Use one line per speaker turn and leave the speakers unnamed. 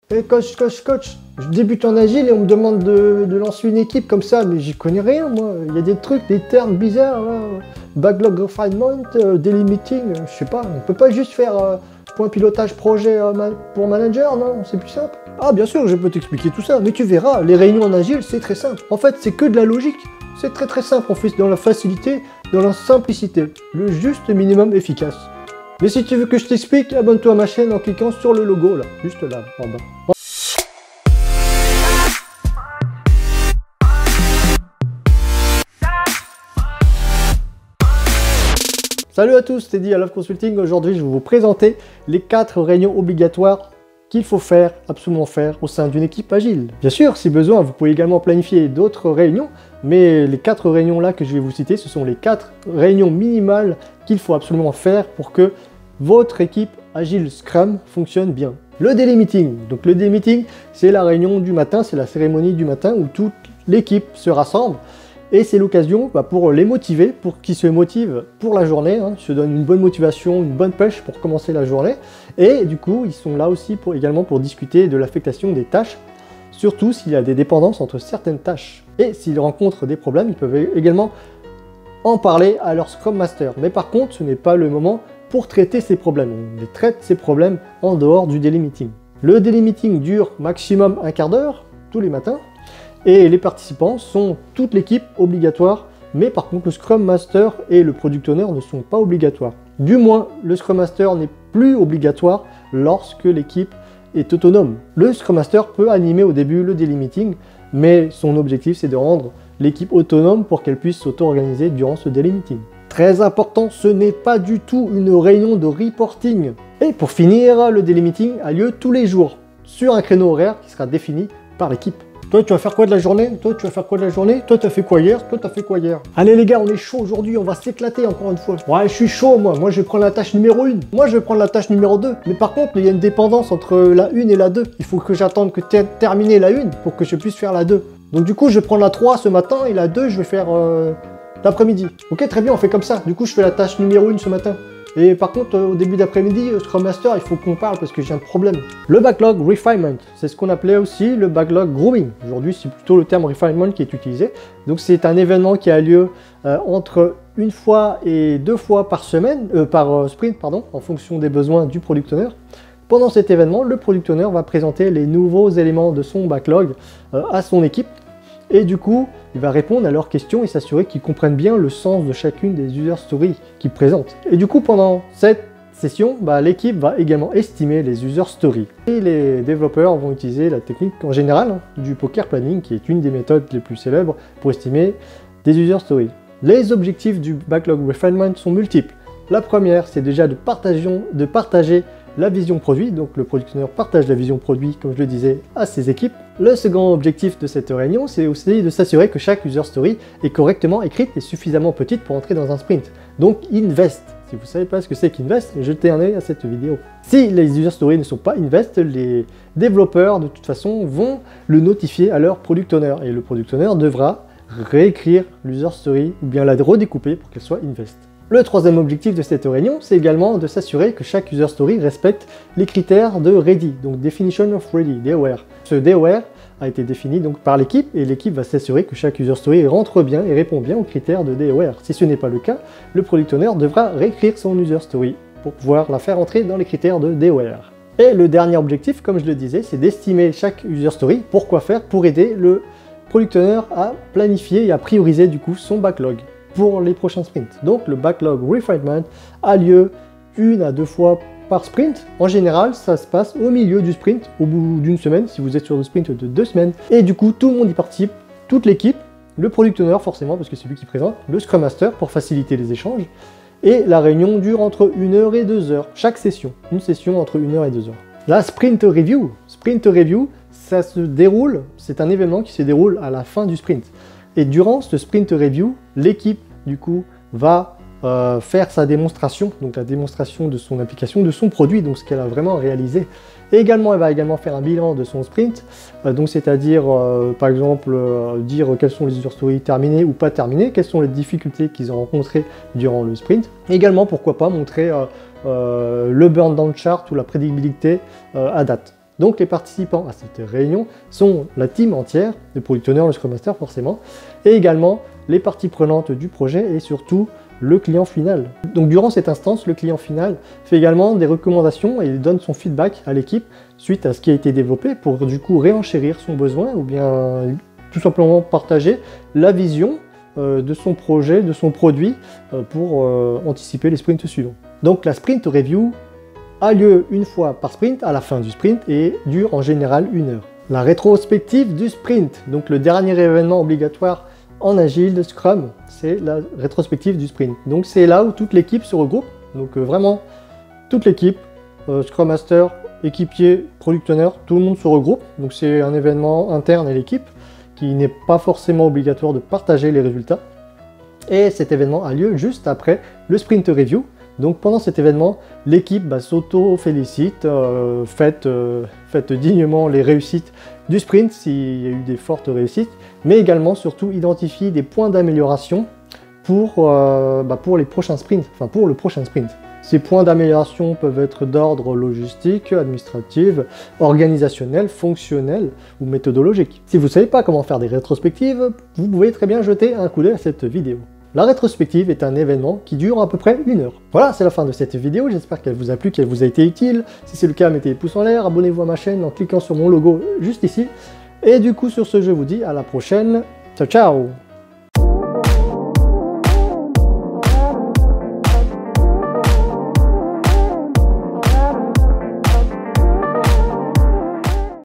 Et coach, je débute en agile et on me demande de lancer une équipe comme ça, mais j'y connais rien moi. Il y a des trucs, des termes bizarres, là. Backlog refinement, daily meeting, je sais pas. On peut pas juste faire point pilotage projet pour manager, non? C'est plus simple. Ah bien sûr, je peux t'expliquer tout ça, mais tu verras, les réunions en agile, c'est très simple. En fait, c'est que de la logique. C'est très simple, on fait dans la facilité, dans la simplicité, le juste minimum efficace. Mais si tu veux que je t'explique, abonne-toi à ma chaîne en cliquant sur le logo là, juste là, en bas. Salut à tous, c'est Teddy à Love Consulting. Aujourd'hui, je vais vous présenter les 4 réunions obligatoires qu'il faut faire, absolument faire au sein d'une équipe agile. Bien sûr, si besoin, vous pouvez également planifier d'autres réunions, mais les 4 réunions là que je vais vous citer, ce sont les 4 réunions minimales qu'il faut absolument faire pour que votre équipe agile Scrum fonctionne bien. Le daily meeting. Donc le daily meeting, c'est la réunion du matin, c'est la cérémonie du matin où toute l'équipe se rassemble. Et c'est l'occasion pour les motiver, pour qu'ils se motivent pour la journée, se donnent une bonne motivation, une bonne pêche pour commencer la journée. Et du coup, ils sont là aussi également pour discuter de l'affectation des tâches, surtout s'il y a des dépendances entre certaines tâches. Et s'ils rencontrent des problèmes, ils peuvent également en parler à leur Scrum Master. Mais par contre, ce n'est pas le moment pour traiter ces problèmes. On les traite ces problèmes en dehors du daily meeting. Le daily meeting dure maximum un quart d'heure, tous les matins. Et les participants sont toute l'équipe obligatoire, mais par contre le Scrum Master et le Product Owner ne sont pas obligatoires. Du moins, le Scrum Master n'est plus obligatoire lorsque l'équipe est autonome. Le Scrum Master peut animer au début le daily meeting, mais son objectif c'est de rendre l'équipe autonome pour qu'elle puisse s'auto-organiser durant ce daily meeting. Très important, ce n'est pas du tout une réunion de reporting. Et pour finir, le daily meeting a lieu tous les jours, sur un créneau horaire qui sera défini par l'équipe. Toi, tu vas faire quoi de la journée? Toi, tu vas faire quoi de la journée? Toi, t'as fait quoi hier? Toi, t'as fait quoi hier? Allez les gars, on est chaud aujourd'hui, on va s'éclater encore une fois. Ouais, je suis chaud moi. Moi, je vais prendre la tâche numéro 1. Moi, je vais prendre la tâche numéro 2. Mais par contre, il y a une dépendance entre la 1 et la 2. Il faut que j'attende que tu aies terminé la 1 pour que je puisse faire la 2. Donc du coup, je vais prendre la 3 ce matin et la 2, je vais faire l'après-midi. Ok, très bien, on fait comme ça. Du coup, je fais la tâche numéro 1 ce matin. Et par contre, au début d'après-midi, Scrum Master, il faut qu'on parle parce que j'ai un problème. Le backlog refinement, c'est ce qu'on appelait aussi le backlog grooming. Aujourd'hui, c'est plutôt le terme refinement qui est utilisé. Donc, c'est un événement qui a lieu entre 1 fois et 2 fois par semaine, par sprint, pardon, en fonction des besoins du Product Owner. Pendant cet événement, le Product Owner va présenter les nouveaux éléments de son backlog à son équipe. Et du coup, il va répondre à leurs questions et s'assurer qu'ils comprennent bien le sens de chacune des user stories qu'ils présentent. Et du coup, pendant cette session, l'équipe va également estimer les user stories. Et les développeurs vont utiliser la technique en général du poker planning, qui est une des méthodes les plus célèbres pour estimer des user stories. Les objectifs du backlog refinement sont multiples. La première, c'est déjà de partager la vision produit, donc le Product Owner partage la vision produit, comme je le disais, à ses équipes. Le second objectif de cette réunion, c'est aussi de s'assurer que chaque user story est correctement écrite et suffisamment petite pour entrer dans un sprint. Donc invest. Si vous ne savez pas ce que c'est qu'invest, jetez un œil à cette vidéo. Si les user stories ne sont pas invest, les développeurs de toute façon vont le notifier à leur Product Owner et le Product Owner devra réécrire l'user story ou bien la redécouper pour qu'elle soit invest. Le troisième objectif de cette réunion, c'est également de s'assurer que chaque user story respecte les critères de ready, donc definition of ready, DOR. Ce DOR a été défini donc par l'équipe et l'équipe va s'assurer que chaque user story rentre bien et répond bien aux critères de DOR. Si ce n'est pas le cas, le Product Owner devra réécrire son user story pour pouvoir la faire entrer dans les critères de DOR. Et le dernier objectif, comme je le disais, c'est d'estimer chaque user story. Pourquoi faire? Pour aider le Product Owner à planifier et à prioriser du coup son backlog pour les prochains sprints. Donc le backlog refinement a lieu 1 à 2 fois par sprint. En général, ça se passe au milieu du sprint, au bout d'une semaine, si vous êtes sur le sprint de 2 semaines. Et du coup, tout le monde y participe, toute l'équipe, le Product Owner forcément, parce que c'est lui qui présente, le Scrum Master pour faciliter les échanges. Et la réunion dure entre 1 heure et 2 heures, chaque session. Une session entre 1 heure et 2 heures. La sprint review. Sprint review, ça se déroule, c'est un événement qui se déroule à la fin du sprint. Et durant ce sprint review, l'équipe du coup va faire sa démonstration, donc la démonstration de son application, de son produit, donc ce qu'elle a vraiment réalisé. Et également, elle va également faire un bilan de son sprint, donc c'est-à-dire par exemple dire quelles sont les user stories terminées ou pas terminées, quelles sont les difficultés qu'ils ont rencontrées durant le sprint. Et également, pourquoi pas montrer le burn down chart ou la prédictibilité à date. Donc les participants à cette réunion sont la team entière, le product owner, le scrum master forcément, et également les parties prenantes du projet et surtout le client final. Donc durant cette instance, le client final fait également des recommandations et il donne son feedback à l'équipe suite à ce qui a été développé pour du coup réenchérir son besoin ou bien tout simplement partager la vision de son projet, de son produit pour anticiper les sprints suivants. Donc la sprint review a lieu une fois par sprint à la fin du sprint et dure en général 1 heure. La rétrospective du sprint, donc le dernier événement obligatoire en agile de Scrum, c'est la rétrospective du sprint. Donc c'est là où toute l'équipe se regroupe, donc vraiment toute l'équipe, Scrum Master, équipier, Product Owner, tout le monde se regroupe. Donc c'est un événement interne à l'équipe qui n'est pas forcément obligatoire de partager les résultats. Et cet événement a lieu juste après le sprint review. Donc pendant cet événement, l'équipe s'auto-félicite, faites dignement les réussites du sprint s'il y a eu des fortes réussites, mais également surtout identifie des points d'amélioration pour les prochains sprints, enfin pour le prochain sprint. Ces points d'amélioration peuvent être d'ordre logistique, administratif, organisationnel, fonctionnel ou méthodologique. Si vous ne savez pas comment faire des rétrospectives, vous pouvez très bien jeter un coup d'œil à cette vidéo. La rétrospective est un événement qui dure à peu près 1 heure. Voilà, c'est la fin de cette vidéo, j'espère qu'elle vous a plu, qu'elle vous a été utile. Si c'est le cas, mettez les pouces en l'air, abonnez-vous à ma chaîne en cliquant sur mon logo juste ici. Et du coup, sur ce, je vous dis à la prochaine. Ciao, ciao!